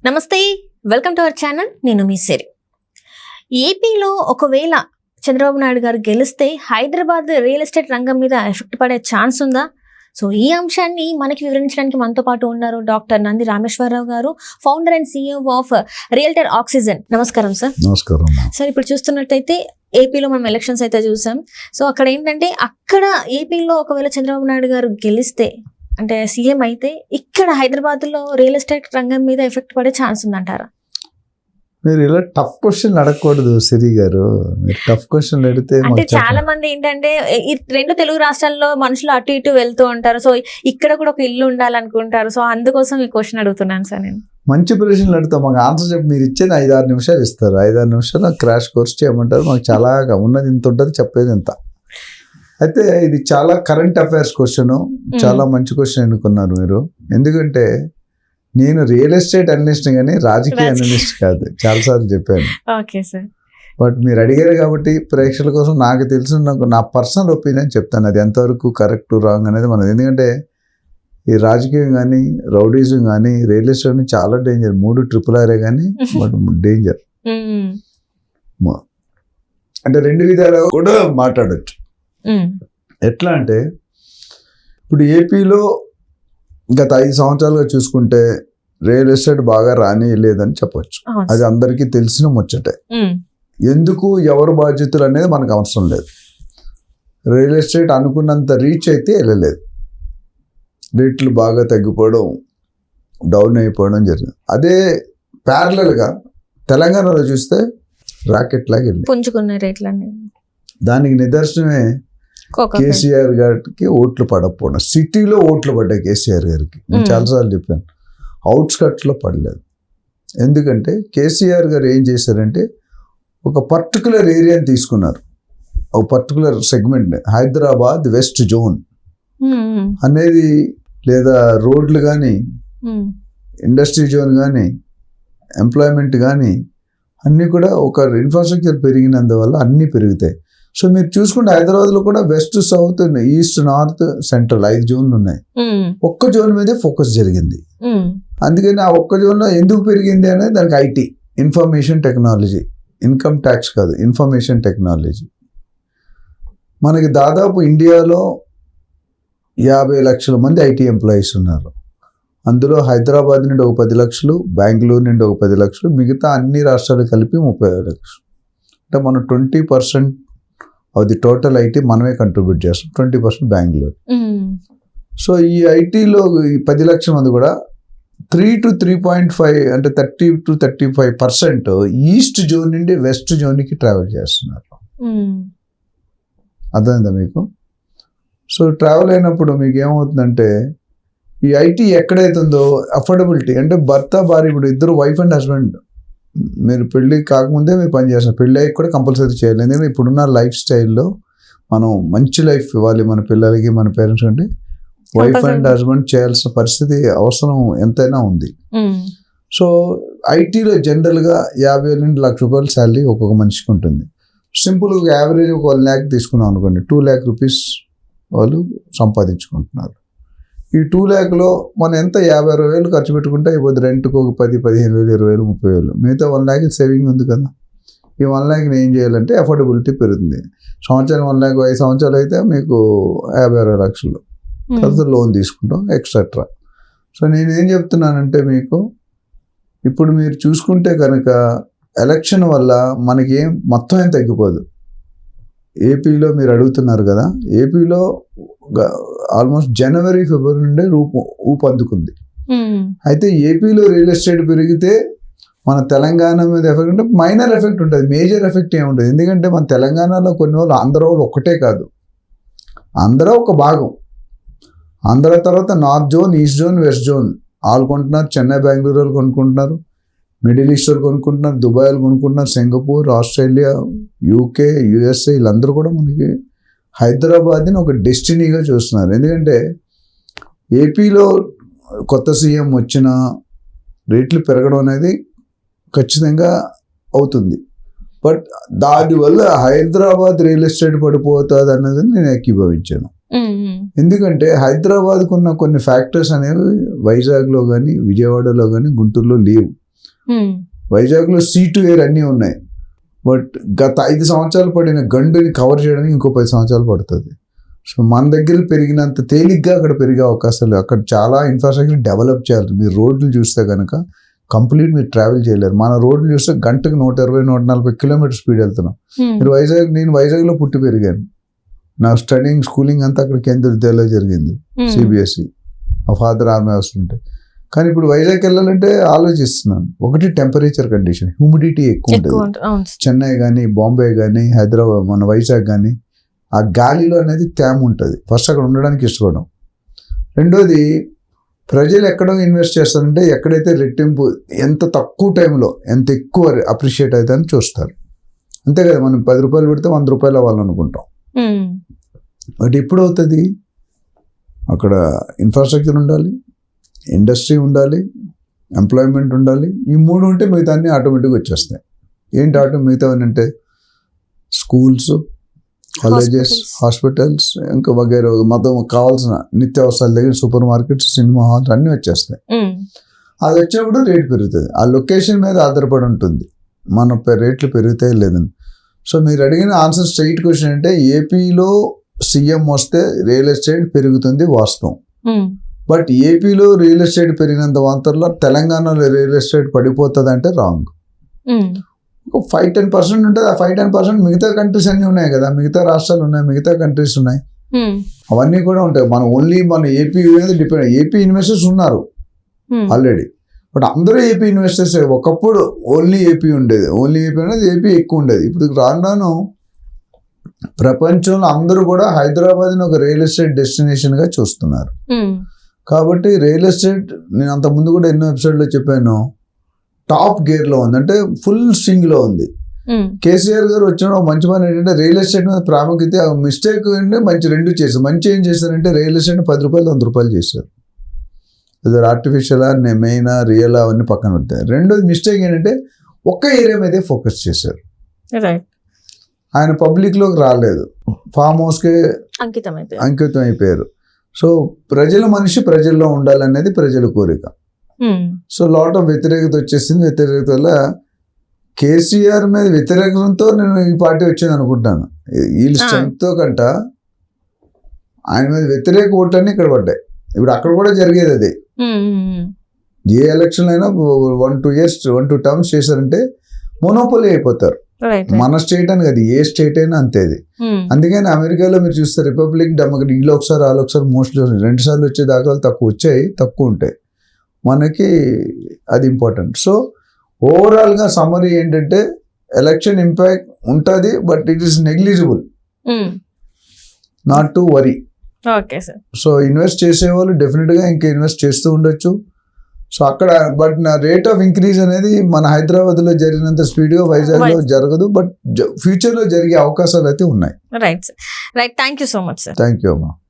నమస్తే, welcome to our channel. నేను మీ సిరి. ఏపీలో ఒకవేళ చంద్రబాబు నాయుడు గారు గెలిస్తే హైదరాబాద్ రియల్ ఎస్టేట్ రంగం మీద ఎఫెక్ట్ పడే ఛాన్స్ ఉందా? సో ఈ అంశాన్ని మనకి వివరించడానికి మనతో పాటు ఉన్నారు డాక్టర్ నంది రామేశ్వరరావు గారు, founder and CEO of realtor oxygen. నమస్కారం సార్. నమస్కారం సార్. ఇప్పుడు చూస్తున్నట్టయితే ఏపీలో మనం ఎలక్షన్స్ అయితే చూసాం. సో అక్కడ ఏంటంటే ఏపీలో ఒకవేళ చంద్రబాబు నాయుడు గారు గెలిస్తే అంటే సీఎం అయితే ఇక్కడ హైదరాబాద్ లో రియల్ ఎస్టేట్ రంగం మీద ఎఫెక్ట్ పడే ఛాన్స్ ఉందంటారా? మీరు ఇలా టఫ్ క్వశ్చన్ అడగకూడదు సిరి గారు. మీరు టఫ్ క్వశ్చన్ అడిగితే అంటే చాలా మంది ఏంటంటే ఈ రెండు తెలుగు రాష్ట్రాల్లో మనుషులు అటు ఇటు వెళ్తూ ఉంటారు. సో ఇక్కడ కూడా ఒక ఇల్లు ఉండాలనుకుంటారు. సో అందుకోసం ఈ క్వశ్చన్ అడుగుతున్నాను సార్. నేను మంచి ప్రశ్నలు అడుగుతాం. మాకు ఆన్సర్ చెప్పి మీరు ఇచ్చేది 5-6 నిమిషాలు ఇస్తారు. 5-6 నిమిషాలు క్రాష్ కోర్స్ చేయమంటారు. మాకు చాలా ఉన్నది ఇంత ఉంటుంది, చెప్పేది ఇంత. అయితే ఇది చాలా కరెంట్ అఫైర్స్ క్వశ్చన్. చాలా మంచి క్వశ్చన్ ఎన్నుకున్నారు మీరు. ఎందుకంటే నేను రియల్ ఎస్టేట్ అనలిస్ట్ కానీ రాజకీయ అనలిస్ట్ కాదు, చాలాసార్లు చెప్పాను. Okay sir. బట్ మీరు అడిగారు కాబట్టి ప్రేక్షకుల కోసం నాకు తెలిసిన నా పర్సనల్ ఒపీనియన్ చెప్తాను. అది ఎంతవరకు కరెక్ట్ రాంగ్ అనేది మనది. ఎందుకంటే ఈ రాజకీయం కానీ, రౌడీజం కానీ, రియల్ ఎస్టేట్ చాలా డేంజర్. 3 RRR కానీ బట్ డేంజర్. అంటే 2 విధాలుగా కూడా మాట్లాడచ్చు. ఎట్లా అంటే ఇప్పుడు ఏపీలో గత 5 సంవత్సరాలుగా చూసుకుంటే రియల్ ఎస్టేట్ బాగా రానియలేదని చెప్పొచ్చు. అది అందరికీ తెలిసిన ముచ్చటే. ఎందుకు, ఎవరు బాధ్యతలు అనేది మనకు అవసరం లేదు. రియల్ ఎస్టేట్ అనుకున్నంత రీచ్ అయితే వెళ్ళలేదు. రేట్లు బాగా తగ్గిపోవడం, డౌన్ అయిపోవడం జరిగింది. అదే ప్యారలల్గా తెలంగాణలో చూస్తే రాకెట్ లాగా వెళ్ళింది, పుంజుకున్న రేట్లన్నీ. దానికి నిదర్శనమే కేసీఆర్ గారికి ఓట్లు పడకపోవడం. సిటీలో ఓట్లు పడ్డాయి కేసీఆర్ గారికి. నేను చాలాసార్లు చెప్పాను, అవుట్స్కట్స్లో పడలేదు. ఎందుకంటే కేసీఆర్ గారు ఏం చేశారంటే ఒక పర్టికులర్ ఏరియాని తీసుకున్నారు, ఒక particular segment. Hyderabad west zone అనేది, లేదా రోడ్లు కానీ, ఇండస్ట్రీ జోన్ కానీ, ఎంప్లాయ్మెంట్ కానీ అన్నీ కూడా ఒక ఇన్ఫ్రాస్ట్రక్చర్ పెరిగినందువల్ల అన్నీ పెరుగుతాయి. సో మీరు చూసుకుంటే హైదరాబాద్లో కూడా west, south, east, north, central 5 జోన్లు ఉన్నాయి. ఒక్క జోన్ మీదే ఫోకస్ జరిగింది. అందుకని ఆ ఒక్క జోన్లో ఎందుకు పెరిగింది అనేది దానికి IT, information technology. Income tax కాదు, ఇన్ఫర్మేషన్ టెక్నాలజీ. మనకి దాదాపు ఇండియాలో 50 లక్షల మంది IT ఎంప్లాయీస్ ఉన్నారు. అందులో హైదరాబాద్ నుండి ఒక 10 లక్షలు, బెంగళూరు నుండి ఒక 10 లక్షలు, మిగతా అన్ని రాష్ట్రాలు కలిపి 30 లక్షలు. అంటే మనం 20% ఆఫ్ ది టోటల్ IT మనమే కంట్రిబ్యూట్ చేస్తాం, 20% బెంగళూరు. సో ఈ ITలో ఈ 10 లక్షల మంది కూడా 3 to 3.5 అంటే 30 to 35% ఈస్ట్ జోన్ నుండి వెస్ట్ జోన్కి ట్రావెల్ చేస్తున్నారు. అర్థమైందా మీకు? సో ట్రావెల్ అయినప్పుడు మీకు ఏమవుతుందంటే ఈ IT ఎక్కడైతుందో అఫోర్డబిలిటీ, అంటే భర్త భార్య, ఇప్పుడు ఇద్దరు వైఫ్ అండ్ హస్బెండ్, మీరు పెళ్ళి కాకముందే మీరు పని చేస్తారు, పెళ్ళి అయ్యి కూడా కంపల్సరీ చేయాలి. ఎందుకంటే ఇప్పుడున్న లైఫ్ స్టైల్లో మనం మంచి లైఫ్ ఇవ్వాలి మన పిల్లలకి, మన పేరెంట్స్. అంటే వైఫ్ అండ్ హస్బెండ్ చేయాల్సిన పరిస్థితి, అవసరం ఎంతైనా ఉంది. సో ITలో జనరల్గా 50,000 నుండి ₹1,00,000 శాలరీ ఒక్కొక్క మనిషికి ఉంటుంది. సింపుల్గా యావరేజ్ ఒక 1 lakh తీసుకున్నాం అనుకోండి, 2 lakh రూపీస్ వాళ్ళు సంపాదించుకుంటున్నారు. ఈ 2 lakhలో మనం ఎంత 50-60,000 ఖర్చు పెట్టుకుంటే అయిపోద్ది. రెంట్కి ఒక 10,000-15,000, 20,000, 30,000, మిగతా 1 lakh సేవింగ్ ఉంది కదా. ఈ 1 lakhని ఏం చేయాలంటే అఫోర్డబిలిటీ పెరుగుతుంది. సంవత్సరం 1 lakh 5 సంవత్సరాలు అయితే మీకు 50-60 లక్షలు. తర్వాత లోన్ తీసుకుంటాం ఎక్సెట్రా. సో నేనేం చెప్తున్నానంటే మీకు ఇప్పుడు మీరు చూసుకుంటే కనుక ఎలక్షన్ వల్ల మనకి మొత్తం ఏం తగ్గిపోదు. ఏపీలో మీరు అడుగుతున్నారు కదా, ఏపీలో ఆల్మోస్ట్ జనవరి, ఫిబ్రవరి నుండే ఊపందుకుంది. అయితే ఏపీలో రియల్ ఎస్టేట్ పెరిగితే మన తెలంగాణ మీద ఎఫెక్ట్ అంటే మైనర్ ఎఫెక్ట్ ఉంటుంది, మేజర్ ఎఫెక్ట్ ఏముంటుంది. ఎందుకంటే మన తెలంగాణలో కొన్ని వాళ్ళు ఆంధ్ర వాళ్ళు ఒక్కటే కాదు, ఆంధ్ర ఒక భాగం. ఆంధ్ర తర్వాత north zone, east zone, west zone వాళ్ళు కొంటున్నారు. చెన్నై, బెంగళూరు వాళ్ళు కొనుక్కుంటున్నారు. మిడిల్ ఈస్ట్ వాళ్ళు కొనుక్కుంటున్నారు. దుబాయ్ వాళ్ళు కొనుక్కుంటున్నారు. సింగపూర్, ఆస్ట్రేలియా, UK, USA వీళ్ళందరూ కూడా మనకి హైదరాబాద్ని ఒక డెస్టినీగా చూస్తున్నారు. ఎందుకంటే ఏపీలో కొత్త సీఎం వచ్చిన రేట్లు పెరగడం అనేది ఖచ్చితంగా అవుతుంది. బట్ దానివల్ల హైదరాబాద్ రియల్ ఎస్టేట్ పడిపోతుంది అన్నది నేను ఏకీభవించాను. ఎందుకంటే హైదరాబాద్కు ఉన్న కొన్ని ఫ్యాక్టర్స్ అనేవి వైజాగ్లో కానీ, విజయవాడలో కానీ, గుంటూరులో లేవు. వైజాగ్లో సీ టు ఎయిర్ అన్నీ ఉన్నాయి. బట్ గత 5 సంవత్సరాలు పడిన గండుని కవర్ చేయడానికి ఇంకో 10 సంవత్సరాలు పడుతుంది. సో మన దగ్గర పెరిగినంత తేలిగ్గా అక్కడ పెరిగే అవకాశాలు, అక్కడ చాలా ఇన్ఫ్రాస్ట్రక్చర్ డెవలప్ చేయాలి. మీరు రోడ్లు చూస్తే కనుక కంప్లీట్ మీరు ట్రావెల్ చేయలేరు. మన రోడ్లు చూస్తే గంటకు 120-140 కిలోమీటర్ స్పీడ్ వెళ్తున్నాం. మీరు నేను వైజాగ్లో పుట్టి పెరిగాను. నా స్కూలింగ్ అంతా అక్కడ కేంద్ర విద్యాలయం జరిగింది, సిబిఎస్ఈ. మా ఫాదర్ ఆర్మీ ఆఫీసర్ ఉంటే. కానీ ఇప్పుడు వైజాగ్ వెళ్ళాలంటే ఆలోచిస్తున్నాను. ఒకటి టెంపరేచర్ కండిషన్, హ్యూమిడిటీ ఎక్కువ ఉంటుంది. చెన్నై కానీ, బాంబే కానీ, హైదరాబాద్, మన వైజాగ్ కానీ, ఆ గాలిలో అనేది తేమ ఉంటుంది. ఫస్ట్ అక్కడ ఉండడానికి ఇష్టపడడం. రెండోది, ప్రజలు ఎక్కడో ఇన్వెస్ట్ చేస్తారంటే ఎక్కడైతే రెట్టింపు ఎంత తక్కువ టైంలో ఎంత ఎక్కువ అప్రిషియేట్ అవుతుందని చూస్తారు. అంతే కదా, మనం 10 రూపాయలు పెడితే 100 రూపాయలు అవ్వాలనుకుంటాం. బట్ ఎప్పుడు అవుతుంది? అక్కడ ఇన్ఫ్రాస్ట్రక్చర్ ఉండాలి, ఇండస్ట్రీ ఉండాలి, ఎంప్లాయ్మెంట్ ఉండాలి. ఈ 3 ఉంటే మిగతా అన్నీ ఆటోమేటిక్గా వచ్చేస్తాయి. ఏంటి మిగతా అంటే స్కూల్స్, కాలేజెస్, హాస్పిటల్స్, ఇంకా వగైరా మొత్తం కావాల్సిన నిత్యావసరాల దగ్గర సూపర్ మార్కెట్స్, సినిమా హాల్స్ అన్నీ వచ్చేస్తాయి. అది వచ్చినప్పుడు రేట్ పెరుగుతుంది. ఆ లొకేషన్ మీద ఆధారపడి ఉంటుంది మన రేట్లు పెరుగుతాయి లేదని. సో మీరు అడిగిన ఆన్సర్ స్ట్రైట్ క్వశ్చన్ అంటే ఏపీలో సీఎం వస్తే రియల్ ఎస్టేట్ పెరుగుతుంది వాస్తవం. బట్ ఏపీలో రియల్ ఎస్టేట్ పెరిగినంత మాత్రంలో తెలంగాణలో రియల్ ఎస్టేట్ పడిపోతుంది అంటే రాంగ్. 5-10% ఉంటుంది. ఆ 5-10% మిగతా కంట్రీస్ అన్నీ ఉన్నాయి కదా, మిగతా రాష్ట్రాలు ఉన్నాయి, మిగతా కంట్రీస్ ఉన్నాయి, అవన్నీ కూడా ఉంటాయి. మన ఏపీ మీద డిపెండ్. ఏపీ ఇన్వెస్టర్స్ ఉన్నారు ఆల్రెడీ, బట్ అందరూ ఏపీ ఇన్వెస్టర్స్. ఒకప్పుడు ఓన్లీ ఏపీ ఉండేది, ఏపీ ఎక్కువ ఉండేది. ఇప్పుడు రాను ప్రపంచంలో అందరూ కూడా హైదరాబాద్ని ఒక రియల్ ఎస్టేట్ డెస్టినేషన్గా చూస్తున్నారు. కాబట్టి రియల్ ఎస్టేట్, నేను అంత ముందు కూడా ఎన్నో ఎపిసోడ్లో చెప్పాను, టాప్ గేర్లో ఉంది, అంటే ఫుల్ స్వింగ్లో ఉంది. కేసీఆర్ గారు వచ్చిన మంచి పని ఏంటంటే రియల్ ఎస్టేట్ మీద ప్రాముఖ్యత. మిస్టేక్ అంటే మంచి 2 చేశారు. మంచి ఏం చేశారంటే రియల్ ఎస్టేట్ 10 రూపాయలు 100 రూపాయలు చేశారు. అది ఆర్టిఫిషియలా, మెయినా, రియలా అవన్నీ పక్కన పెడతాయి. రెండోది మిస్టేక్ ఏంటంటే ఒక్క ఏరియా మీదే ఫోకస్ చేశారు. ఆయన పబ్లిక్లోకి రాలేదు, ఫామ్ హౌస్కే అంకితం అయిపోయారు. సో మనిషి ప్రజల్లో ఉండాలనేది ప్రజల కోరిక. సో లాట్ ఆఫ్ వ్యతిరేకత వచ్చేసింది. వ్యతిరేకత వల్ల కేసీఆర్ మీద వ్యతిరేకంతో నేను ఈ పార్టీ వచ్చింది అనుకుంటాను. వీళ్ళ స్ట్రెంగ్త్తో కంట ఆయన మీద వ్యతిరేక ఓట్లన్నీ ఇక్కడ పడ్డాయి. ఇప్పుడు అక్కడ కూడా జరిగేది అదే. ఏ ఎలక్షన్ అయినా 1-2 టర్మ్స్ చేశారంటే మోనోపోలీ అయిపోతారు. మన స్టేట్ అని కదా, ఏ స్టేట్ అయినా అంతేది. అందుకని అమెరికాలో మీరు చూస్తే రిపబ్లిక్, డెమోక్రటిక్, వీళ్ళు ఒకసారి వాళ్ళు ఒకసారి మోస్ట్లీ 2 సార్లు వచ్చే దాఖలు తక్కువ ఉంటాయి. మనకి అది ఇంపార్టెంట్. సో ఓవరాల్గా సమ్మరీ ఏంటంటే ఎలక్షన్ ఇంపాక్ట్ ఉంటుంది, but it is negligible, not to worry. So invest చేసేవాళ్ళు డెఫినెట్గా ఇంకా ఇన్వెస్ట్ చేస్తూ ఉండొచ్చు. సో అక్కడ బట్ నా రేట్ ఆఫ్ ఇంక్రీజ్ అనేది మన హైదరాబాద్లో జరిగినంత స్పీడ్గా వైజాగ్లో జరగదు, బట్ ఫ్యూచర్లో జరిగే అవకాశాలు అయితే ఉన్నాయి. Right. Thank you so much sir. Thank you అమ్మా.